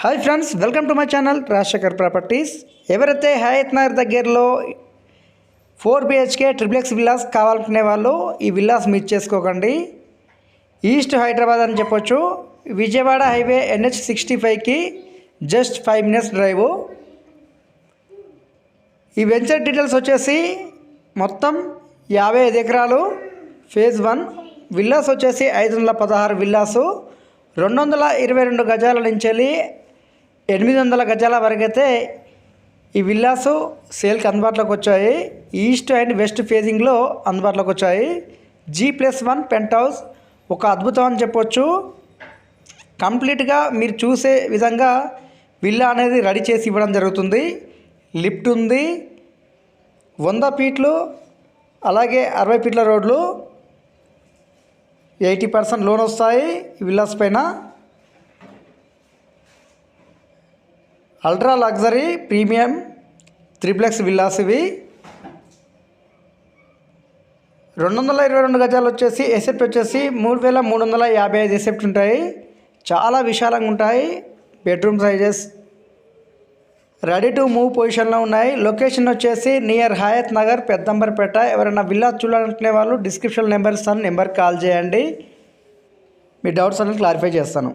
Hi friends, welcome to my channel Rajasekhar properties. ఎవరైతే హయత్ నగర్ దగ్గరలో 4 BHK XXX villas కావాలనుకునే వాళ్ళు ఈ విల్లాస్ మిస్ చేసుకోకండి. ఈస్ట్ హైదరాబాద్ అని చెప్పొచ్చు. విజయవాడ హైవే NH 65కి జస్ట్ 5 minutes డ్రైవ్. ఈ వెంచర్ డీటెయిల్స్ వచ్చేసి మొత్తం 55 ఎకరాలు. ఫేజ్ 1 విల్లాస్ వచ్చేసి 516 విల్లాసు. 222 గజాల నుంచి వెళ్ళి 800 గజాల వరకు అయితే ఈ విల్లాసు సేల్కి అందుబాటులోకి వచ్చాయి. ఈస్ట్ అండ్ వెస్ట్ ఫేజింగ్లో అందుబాటులోకి వచ్చాయి. G+1 పెంట్ హౌస్ ఒక అద్భుతం అని చెప్పొచ్చు. కంప్లీట్గా మీరు చూసే విధంగా విల్లా అనేది రెడీ చేసి ఇవ్వడం జరుగుతుంది. లిఫ్ట్ ఉంది, 100 ఫీట్లు, అలాగే 60 ఫీట్ల రోడ్లు, 80% లోన్ వస్తాయి ఈ విల్లాస్ పైన. Ultra luxury premium XXX villas ఇవి. 222 గజాలు వచ్చేసి ఎసెప్ట్ వచ్చేసి 3355 ఎసెప్ట్ ఉంటాయి. చాలా విశాలంగా ఉంటాయి. Bedroom sizes ready to move పొజిషన్లో ఉన్నాయి. లొకేషన్ వచ్చేసి నియర్ హయత్ నగర్, పెద్దంబర్పేట. ఎవరైనా విల్లా చూడాలనుకునే వాళ్ళు డిస్క్రిప్షన్ నెంబర్ ఇస్తాను, నెంబర్కి కాల్ చేయండి. మీ డౌట్స్ అన్ని క్లారిఫై చేస్తాను.